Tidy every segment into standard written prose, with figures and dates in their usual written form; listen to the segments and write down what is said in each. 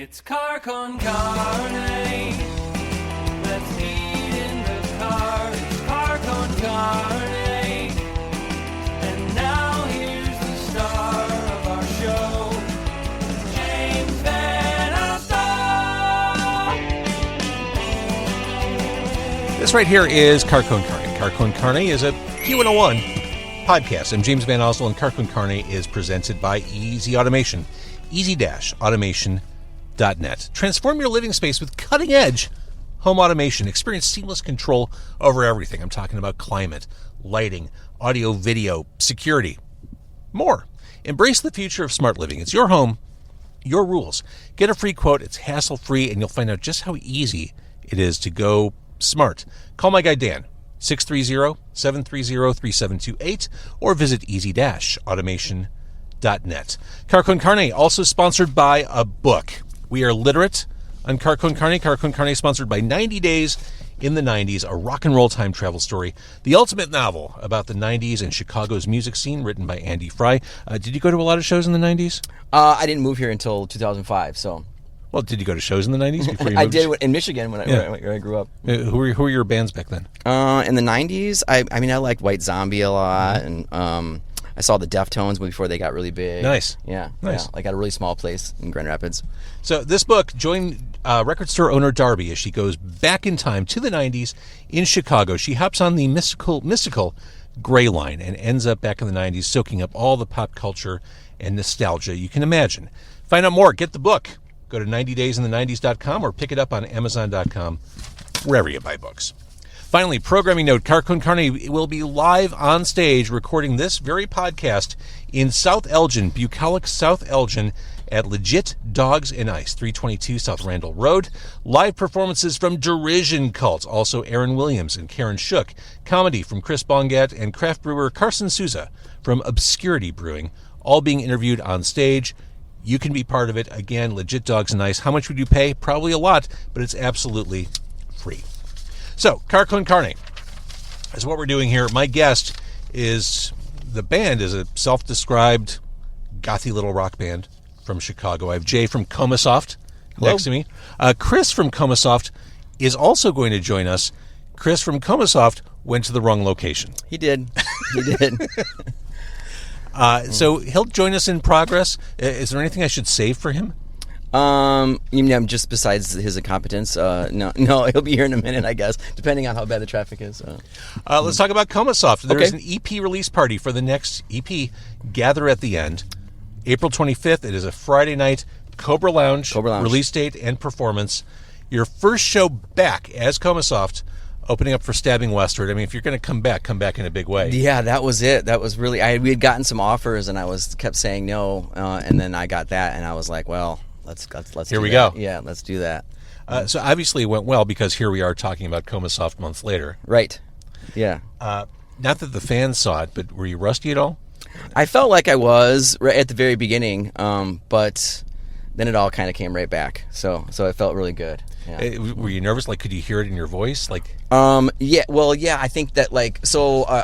It's Car Con Carne. Let's eat in the car. It's Car Con Carne. And now here's the star of our show, James Van Alstyne. This right here is Car Con Carne. Car Con Carne is a Q101 podcast. I'm James Van Alstyne, and Car Con Carne is presented by Easy Automation. Easy-automation.net. Transform your living space with cutting-edge home automation. Experience seamless control over everything. I'm talking about climate, lighting, audio, video, security, more. Embrace the future of smart living. It's your home, your rules. Get a free quote. It's hassle-free, and you'll find out just how easy it is to go smart. Call my guy Dan, 630-730-3728, or visit easy-automation.net. Car Con Carne, also sponsored by a book. We are literate on Car Con Carne. Car Con Carne is sponsored by 90 Days in the 90s, a rock and roll time travel story. The ultimate novel about the 90s and Chicago's music scene, written by Andy Fry. Did you go to a lot of shows in the 90s? I didn't move here until 2005, so... Well, did you go to shows in the 90s before you moved? I did in Michigan when I grew up. Who were your bands back then? In the 90s, I liked White Zombie a lot, and I saw the Deftones before they got really big. Nice. Yeah. Nice. Yeah, like at a really small place in Grand Rapids. So this book, join record store owner Darby as she goes back in time to the 90s in Chicago. She hops on the mystical Gray Line and ends up back in the 90s, soaking up all the pop culture and nostalgia you can imagine. Find out more. Get the book. Go to 90daysinthe90s.com or pick it up on Amazon.com, wherever you buy books. Finally, programming note, Car Con Carne will be live on stage recording this very podcast in South Elgin, bucolic South Elgin, at Legit Dogs and Ice, 322 South Randall Road. Live performances from Derision Cult, also Aaron Williams and Karen Shook. Comedy from Chris Bongat and craft brewer Carson Souza from Obscurity Brewing, all being interviewed on stage. You can be part of it. Again, Legit Dogs and Ice. How much would you pay? Probably a lot, but it's absolutely free. So, Car Con Carne is what we're doing here. My guest is, the band is a self-described gothy little rock band from Chicago. I have Jay from Comasoft next to me. Chris from Comasoft is also going to join us. Chris from Comasoft went to the wrong location. He did. He did. So he'll join us in progress. Is there anything I should save for him? Just besides his incompetence, no, he'll be here in a minute, I guess, depending on how bad the traffic is. Let's talk about Comasoft. There is an EP release party for the next EP, Gather at the End, April 25th. It is a Friday night, Cobra Lounge, release date and performance. Your first show back as Comasoft, opening up for Stabbing Westward. I mean, if you're going to come back in a big way. Yeah, that was it. That was really, we had gotten some offers, and I kept saying no, and then I got that, and I was like, well, let's here we go. Yeah, let's do that. So obviously it went well, because here we are talking about Comasoft months later. Right. Yeah. Not that the fans saw it, but were you rusty at all? I felt like I was right at the very beginning, but then it all kind of came right back. So it felt really good. Yeah. Were you nervous? Like, could you hear it in your voice? Like, yeah. Well, yeah. I think that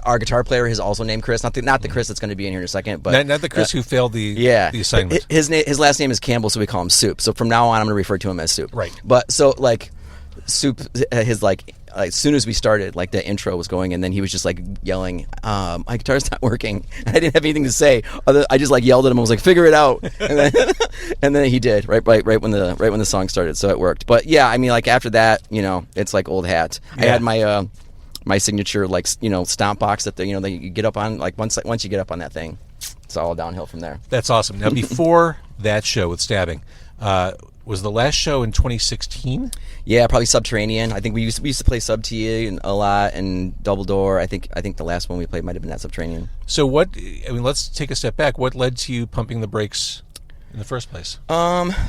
our guitar player is also named Chris. Not the Chris that's going to be in here in a second, but not the Chris who failed the assignment. His last name is Campbell, so we call him Soup. So from now on, I'm going to refer to him as Soup. Right. But so Soup, his as soon as we started, the intro was going, and then he was just yelling, "My guitar's not working." I didn't have anything to say. I just yelled at him. I was like, "Figure it out," and then he did right when the song started. So it worked. But yeah, I mean, after that, it's like old hat. Yeah. I had my signature stomp box that you get up on. Once you get up on that thing, it's all downhill from there. That's awesome. Now, before that show with Stabbing, was the last show in 2016? Yeah, probably Subterranean. I think we used to play Sub T a lot, and Double Door. I think the last one we played might have been that Subterranean. So let's take a step back. What led to you pumping the brakes in the first place?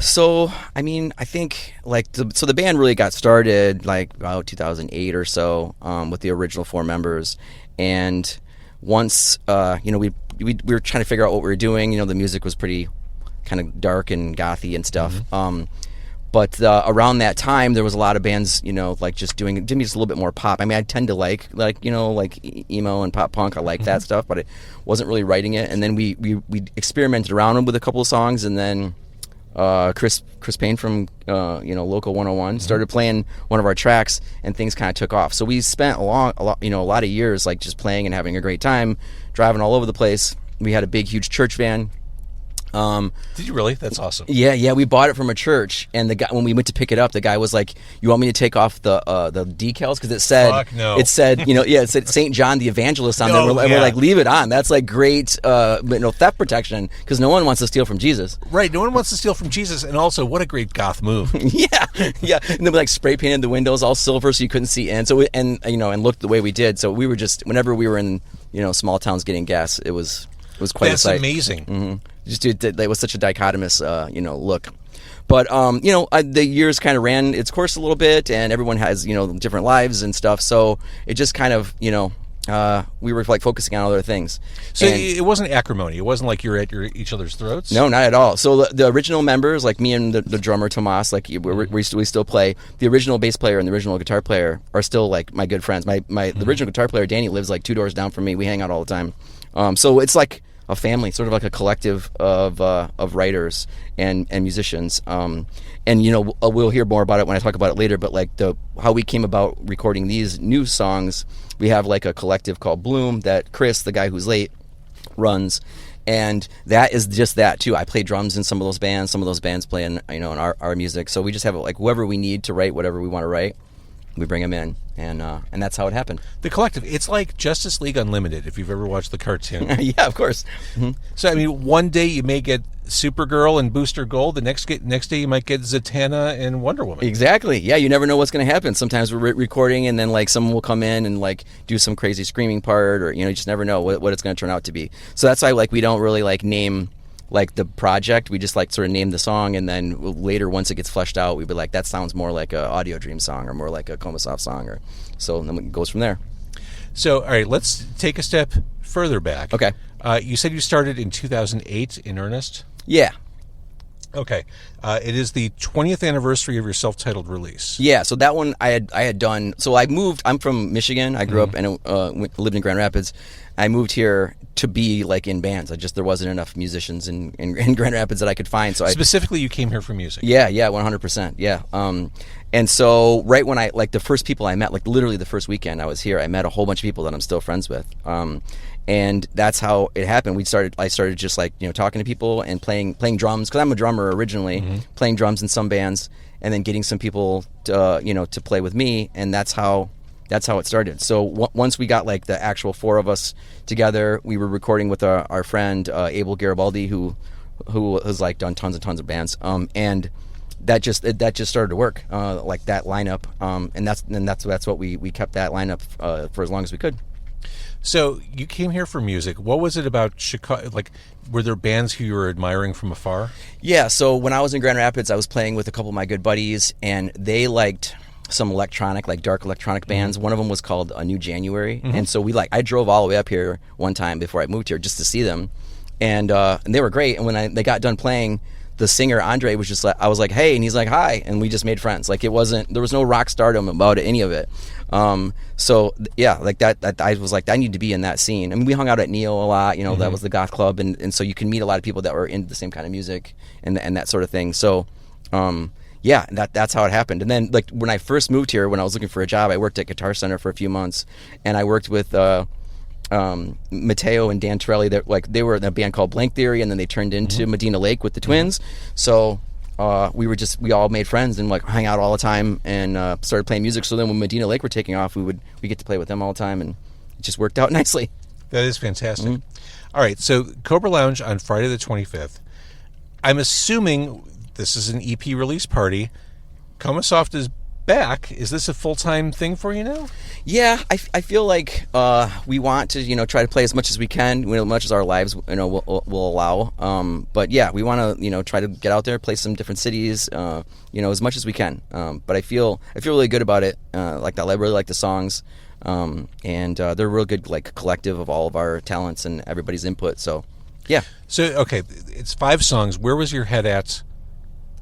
So I mean, I think the band really got started about 2008 or so, with the original four members, and once we were trying to figure out what we were doing. The music was pretty kind of dark and gothy and stuff. Mm-hmm. But around that time, there was a lot of bands, just doing just a little bit more pop. I mean, I tend to like emo and pop punk. I like that stuff, but I wasn't really writing it. And then we experimented around with a couple of songs, and then Chris Payne from Local 101 started playing one of our tracks, and things kind of took off. So we spent a lot of years like just playing and having a great time, driving all over the place. We had a big, huge church van. Did you really? That's awesome. Yeah. We bought it from a church, and the guy, when we went to pick it up, the guy was like, "You want me to take off the decals because it said Fuck no. it said it said Saint John the Evangelist on there." No, We're yeah. like, "Leave it on. That's like great theft protection because no one wants to steal from Jesus." Right. No one wants to steal from Jesus, and also, what a great goth move. Yeah. And then we like spray painted the windows all silver so you couldn't see in. So and looked the way we did. So we were just whenever we were in small towns getting gas, it was quite a That's sight. amazing. Mm-hmm. Just it was such a dichotomous look. But the years kind of ran its course a little bit, and everyone has different lives and stuff. So it just kind of we were like focusing on other things. So And- it wasn't acrimony. It wasn't like you're at each other's throats. No, not at all. So the original members, like me and the drummer Tomas, like we still play. The original bass player and the original guitar player are still like my good friends. The original guitar player Danny lives like 2 doors down from me. We hang out all the time. So it's like a family, sort of like a collective of writers and musicians. And we'll hear more about it when I talk about it later. But like how we came about recording these new songs, we have like a collective called Bloom that Chris, the guy who's late, runs, and that is just that too. I play drums in some of those bands. Some of those bands play in our music. So we just have like whoever we need to write whatever we want to write, we bring them in, and that's how it happened. The collective. It's like Justice League Unlimited, if you've ever watched the cartoon. Yeah, of course. Mm-hmm. So I mean, one day you may get Supergirl and Booster Gold. The next day you might get Zatanna and Wonder Woman. Exactly. Yeah, you never know what's going to happen. Sometimes we're recording, and then like someone will come in and like do some crazy screaming part, or you just never know what it's going to turn out to be. So that's why like we don't really like name like the project. We just like sort of name the song, and then later once it gets fleshed out, we'd be like, that sounds more like a Audio Dream song or more like a Comasoft song, or so then it goes from there. So all right, let's take a step further back. Okay. You said you started in 2008 in earnest. Yeah. Okay. It is the 20th anniversary of your self-titled release. Yeah, so that one I had done. So I moved. I'm from Michigan. I grew up and lived in Grand Rapids. I moved here to be like in bands. There wasn't enough musicians in Grand Rapids that I could find. So Specifically, you came here for music. Yeah, 100%. Yeah. And so right when I like the first people I met, like literally the first weekend I was here, I met a whole bunch of people that I'm still friends with. And that's how it happened. I started just like talking to people and playing drums because I'm a drummer originally, playing drums in some bands, and then getting some people to play with me, and that's how it started. So once we got like the actual 4 of us together, we were recording with our friend Abel Garibaldi, who has like done tons and tons of bands, and that just started to work, like that lineup, and that's what we kept that lineup for as long as we could. So you came here for music. What was it about Chicago? Like, were there bands who you were admiring from afar? Yeah, so when I was in Grand Rapids, I was playing with a couple of my good buddies, and they liked some electronic, like dark electronic bands. One of them was called New January, and so I drove all the way up here one time before I moved here just to see them, and they were great. And when they got done playing, the singer Andre was just like, I was like, hey, and he's like, hi, and we just made friends. Like there was no rock stardom about any of it. So yeah, like that I was like, I need to be in that scene. I mean, we hung out at Neo a lot, that was the goth club, and so you can meet a lot of people that were into the same kind of music and that sort of thing. So yeah, that's how it happened. And then like when I first moved here, when I was looking for a job, I worked at Guitar Center for a few months, and I worked with Mateo and Dan Torelli. They were in a band called Blank Theory, and then they turned into Medina Lake with the Twins. So we all made friends and like hang out all the time, and started playing music. So then when Medina Lake were taking off, we get to play with them all the time, and it just worked out nicely. That is fantastic. All right, so Cobra Lounge on Friday the 25th. I'm assuming this is an EP release party. Comasoft is back. Is this a full-time thing for you now? Yeah, I feel like we want to try to play as much as we can, as much as our lives will allow. But yeah, we want to try to get out there, play some different cities, as much as we can. But I feel really good about it. I really like the songs, and they're a real good like collective of all of our talents and everybody's input. So yeah. So okay, it's 5 songs. Where was your head at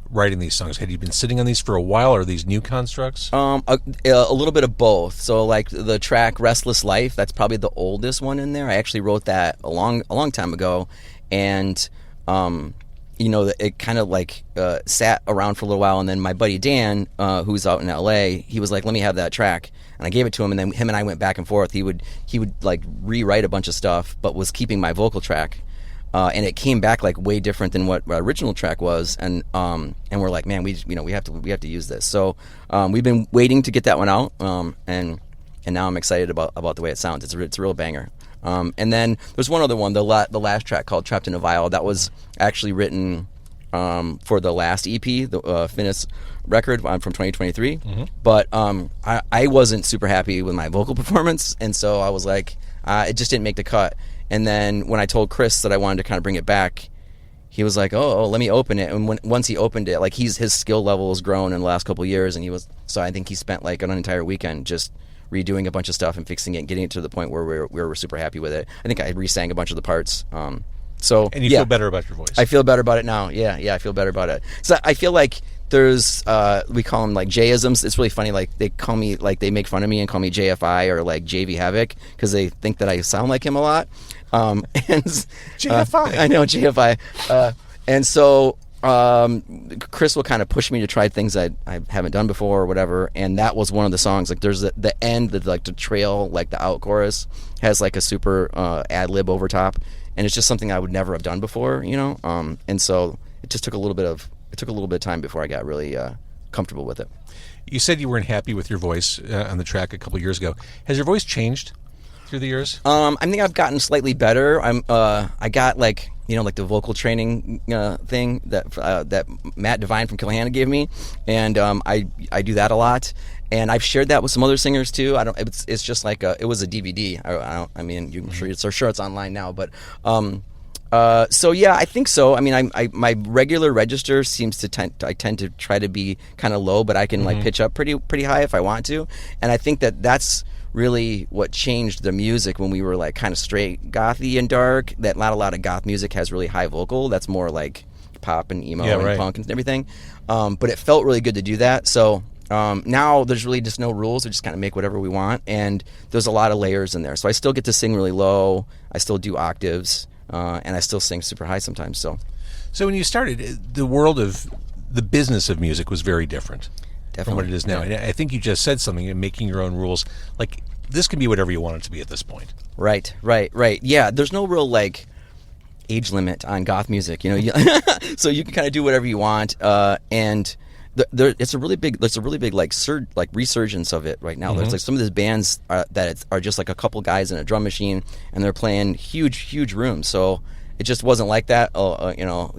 writing these songs? Had you been sitting on these for a while, or are these new constructs? A little bit of both. So like the track Restless Life, that's probably the oldest one in there. I actually wrote that a long time ago, and it kind of like sat around for a little while, and then my buddy Dan, who's out in LA, he was like, let me have that track. And I gave it to him, and then him and I went back and forth. He would like rewrite a bunch of stuff, but was keeping my vocal track. And it came back like way different than what my original track was, and we're like, man, we have to use this. So we've been waiting to get that one out, and now I'm excited about the way it sounds. It's a real banger. And then there's one other one, the last track called "Trapped in a Vial." That was actually written for the last EP, the Finis record from 2023. Mm-hmm. But I wasn't super happy with my vocal performance, and so I was like, it just didn't make the cut. And then when I told Chris that I wanted to kind of bring it back, he was like, "Oh, let me open it." And once he opened it, like his skill level has grown in the last couple of years, and so I think he spent like an entire weekend just redoing a bunch of stuff and fixing it and getting it to the point where we were super happy with it. I think I re-sang a bunch of the parts. And you feel better about your voice. I feel better about it now. Yeah, I feel better about it. So I feel like there's we call them like J-isms. It's really funny. Like they call me, like they make fun of me and call me JFI or like JV Havoc because they think that I sound like him a lot. And JFI. I know JFI. And so Chris will kind of push me to try things I haven't done before or whatever, and that was one of the songs. Like there's the end, like the trail, like the out chorus has like a super ad lib over top, and it's just something I would never have done before, and so it just took a little bit of time before I got really comfortable with it. You said you weren't happy with your voice on the track a couple years ago. Has your voice changed through the years? I think I've gotten slightly better. I got like the vocal training thing that Matt Devine from Killhanna gave me, and I do that a lot. And I've shared that with some other singers too. It's just like it was a DVD. I'm sure it's online now, but so yeah, I think so. I mean, my regular register seems to I tend to try to be kind of low, but I can like pitch up pretty high if I want to, and I think that's really what changed the music when we were like kind of straight gothy and dark. That not a lot of goth music has really high vocal. That's more like pop and emo and punk and everything. But it felt really good to do that. So now there's really just no rules. We just kind of make whatever we want, and there's a lot of layers in there. So I still get to sing really low. I still do octaves, and I still sing super high sometimes. So when you started, the world of the business of music was very different. From what it is now. And I think you just said something in making your own rules. Like, this can be whatever you want it to be at this point. Right. Yeah, there's no real, like, age limit on goth music, so you can kind of do whatever you want. And it's a really big like resurgence of it right now. There's like some of these bands that are just like a couple guys in a drum machine, and they're playing huge rooms. So it just wasn't like that,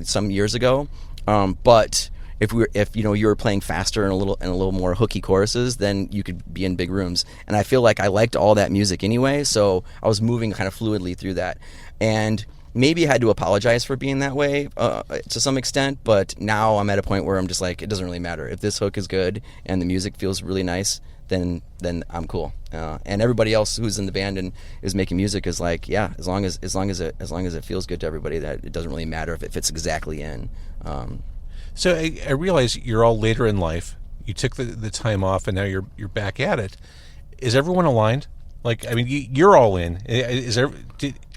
some years ago. But if you were playing faster and a little more hooky choruses, then you could be in big rooms. And I feel like I liked all that music anyway, so I was moving kind of fluidly through that. And maybe I had to apologize for being that way to some extent, but now I'm at a point where I'm just like, it doesn't really matter. If this hook is good and the music feels really nice, then I'm cool. And everybody else who's in the band and is making music is like, yeah, as long as it feels good to everybody, that it doesn't really matter if it fits exactly in. So I realize you're all later in life. You took the time off, and now you're back at it. Is everyone aligned? Like, I mean, you're all in.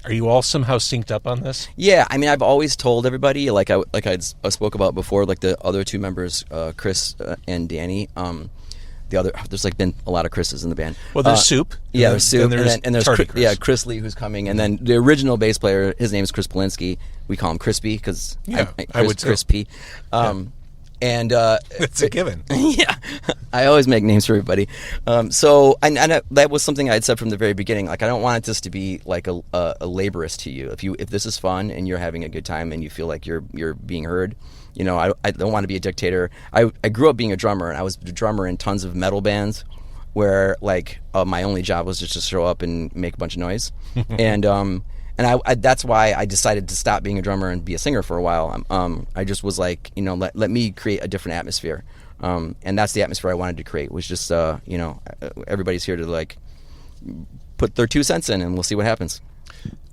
Are you all somehow synced up on this? Yeah, I mean, I've always told everybody, like I spoke about before, like the other two members, Chris and Danny. There's like been a lot of Chris's in the band. Well, there's Soup. Yeah, there's Soup, and there's Chris. Chris Lee, who's coming, and then the original bass player, his name is Chris Polinsky. We call him Crispy because I would too. Crispy. And it's a given. Yeah, I always make names for everybody. So that was something I had said from the very beginning. Like, I don't want this to be like a laborious to you. If this is fun and you're having a good time and you feel like you're being heard, I don't want to be a dictator. I grew up being a drummer, and I was a drummer in tons of metal bands where like my only job was just to show up and make a bunch of noise. And I that's why I decided to stop being a drummer and be a singer for a while. I just was like, let me create a different atmosphere. And that's the atmosphere I wanted to create, was just, everybody's here to like put their 2 cents in, and we'll see what happens.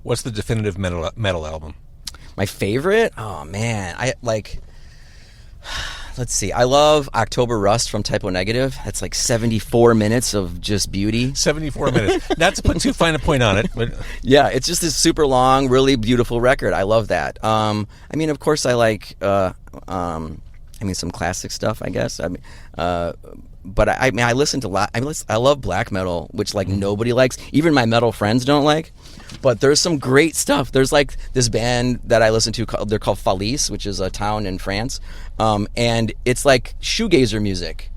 What's the definitive metal album? My favorite? Oh man, there's let's see. I love October Rust from Typo Negative. That's like 74 minutes of just beauty. 74 minutes. Not to put too fine a point on it, but Yeah, it's just this super long, really beautiful record. I love that. I mean, of course, I like some classic stuff, I guess. But I listen to a lot. I love black metal, which like nobody likes. Even my metal friends don't like. But there's some great stuff. There's like this band that I listen to. They're called Falice, which is a town in France, and it's like shoegazer music,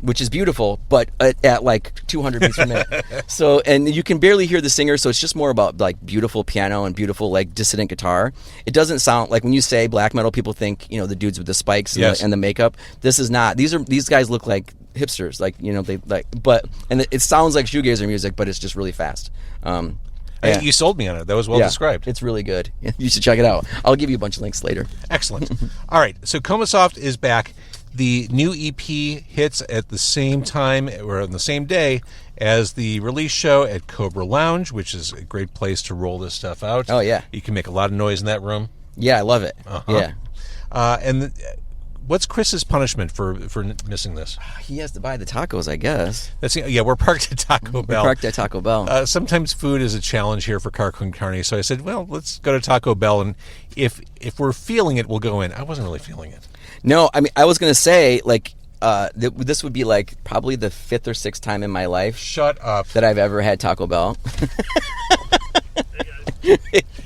which is beautiful, but at like 200 beats per minute. So, and you can barely hear the singer, so it's just more about like beautiful piano and beautiful like dissident guitar. It doesn't sound like when you say black metal, people think the dudes with the spikes and the makeup. This is not. These guys look like hipsters, like they like. But it sounds like shoegazer music, but it's just really fast. Yeah. You sold me on it. That was well described. It's really good. You should check it out. I'll give you a bunch of links later. Excellent. All right, so Comasoft is back. The new EP hits at the same time or on the same day as the release show at Cobra Lounge, which is a great place to roll this stuff out. Oh, yeah. You can make a lot of noise in that room. Yeah, I love it. Uh-huh. Yeah. What's Chris's punishment for missing this? He has to buy the tacos, I guess. We're parked at Taco Bell. We're parked at Taco Bell. Sometimes food is a challenge here for Car Con Carne, so I said, well, let's go to Taco Bell, and if we're feeling it, we'll go in. I wasn't really feeling it. No, I mean, I was going to say, like, this would be, like, probably the 5th or 6th time in my life. Shut up. That I've ever had Taco Bell.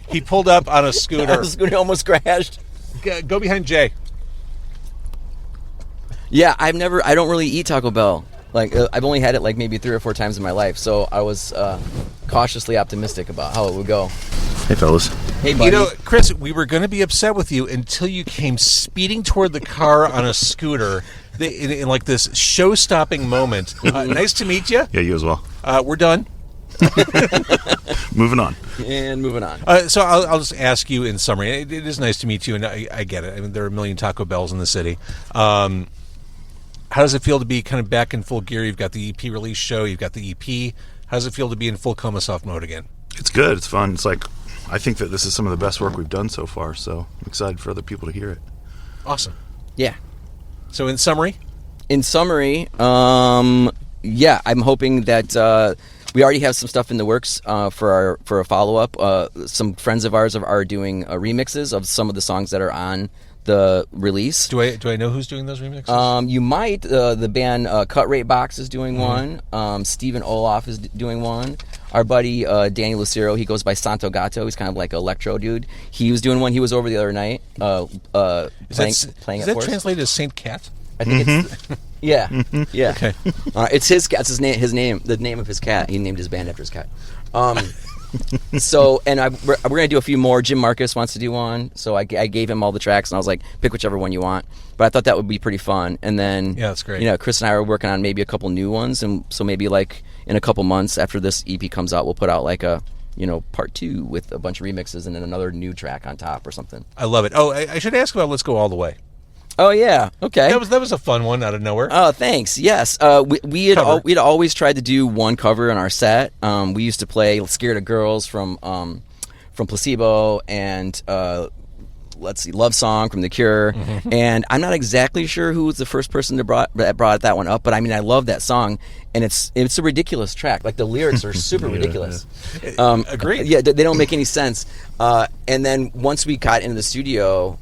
He pulled up on a scooter. The scooter almost crashed. Go behind Jay. Yeah, I don't really eat Taco Bell. Like, I've only had it, like, maybe 3 or 4 times in my life, so I was cautiously optimistic about how it would go. Hey, fellas. Hey, buddy. Chris, we were going to be upset with you until you came speeding toward the car on a scooter in like this show-stopping moment. Nice to meet you. Yeah, you as well. We're done. Moving on. And moving on. So I'll just ask you in summary. It is nice to meet you, and I get it. I mean, there are a million Taco Bells in the city. How does it feel to be kind of back in full gear? You've got the EP release show. You've got the EP. How does it feel to be in full Comasoft mode again? It's good. It's fun. It's like, I think that this is some of the best work we've done so far, so I'm excited for other people to hear it. Awesome. Yeah. So in summary? I'm hoping that we already have some stuff in the works for a follow-up. Some friends of ours are doing remixes of some of the songs that are on the release. Do I know who's doing those remixes? You might. The band Cut Rate Box is doing one. Stephen Olaf is doing one. Our buddy Danny Lucero, he goes by Santo Gato. He's kind of like an electro dude. He was doing one. He was over the other night playing is it that for us. translated as Saint Cat? I think it's yeah. Okay. It's his cat. It's his name. The name of his cat. He named his band after his cat. So, and we're going to do a few more. Jim Marcus wants to do one, so I gave him all the tracks, and I was like, pick whichever one you want. But I thought that would be pretty fun. And then, yeah, that's great. Chris and I are working on maybe a couple new ones, and so maybe like in a couple months after this EP comes out, we'll put out like a part 2 with a bunch of remixes and then another new track on top or something. I love it. Oh, I should ask about Let's Go All the Way. Oh yeah, okay. That was a fun one out of nowhere. Oh, thanks. Yes, we'd always tried to do one cover in our set. We used to play "Scared of Girls" from Placebo, and let's see, "Love Song" from The Cure. Mm-hmm. And I'm not exactly sure who was the first person that brought that one up, but I mean, I love that song, and it's a ridiculous track. Like the lyrics are super ridiculous. Agreed. Yeah, they don't make any sense. And then once we got into the studio,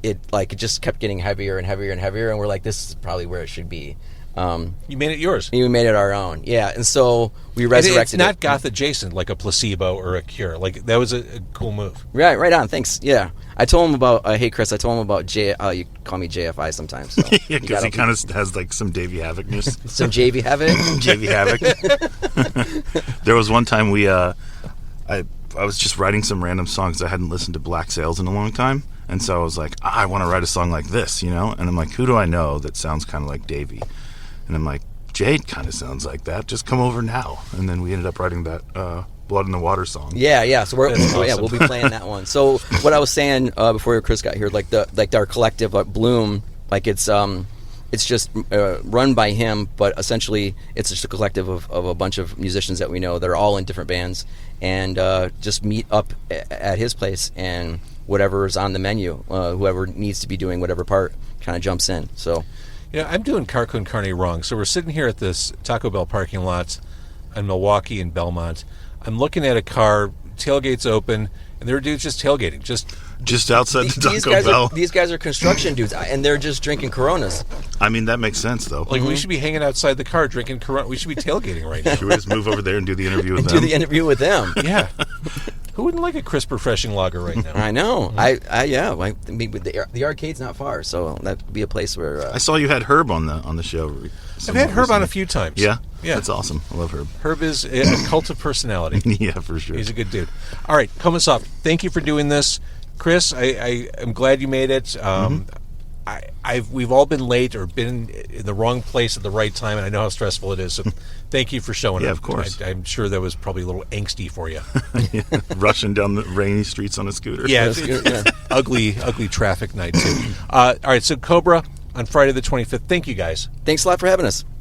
it just kept getting heavier and heavier and heavier, and we're like, this is probably where it should be. You made it yours. We made it our own, yeah. And so we resurrected it's not goth adjacent like a Placebo or a Cure. Like that was a cool move. Right on. Thanks. Yeah, I told him about. Hey, Chris, I told him about you call me JFI sometimes. So yeah, because he kind of has like some Davey Havocness. Some JV Havoc. JV Havoc. There was one time I was just writing some random songs. I hadn't listened to Black Sails in a long time. And so I was like, I want to write a song like this, And I'm like, who do I know that sounds kind of like Davey? And I'm like, Jade kind of sounds like that. Just come over now. And then we ended up writing that Blood in the Water song. Yeah. So we'll be playing that one. So what I was saying before Chris got here, like our collective, Bloom, like it's just run by him, but essentially it's just a collective of a bunch of musicians that we know that are all in different bands, and just meet up at his place and whatever's on the menu. Whoever needs to be doing whatever part kind of jumps in. So, Yeah, I'm doing Car Con Carne wrong. So we're sitting here at this Taco Bell parking lot in Milwaukee and Belmont. I'm looking at a car, tailgates open, and there are dudes just tailgating. Just outside the these Taco guys Bell. these guys are construction dudes, and they're just drinking Coronas. I mean, that makes sense, though. Like, we should be hanging outside the car drinking Corona. We should be tailgating right now. Should we just move over there and do the interview with Do them? the interview with them. Yeah. Who wouldn't like a crisp, refreshing lager right now? I know. The arcade's not far, so that'd be a place where. I saw you had Herb on the show. I've had Herb on a few times. Yeah? Yeah. That's awesome. I love Herb. Herb is a cult of personality. Yeah, for sure. He's a good dude. All right, Comasoft, thank you for doing this. Chris, I am glad you made it. We've all been late or been in the wrong place at the right time, and I know how stressful it is. So thank you for showing up. Yeah, of course. I'm sure that was probably a little angsty for you. Rushing down the rainy streets on a scooter. Yeah, ugly traffic night too. All right, so Cobra on Friday the 25th. Thank you guys. Thanks a lot for having us.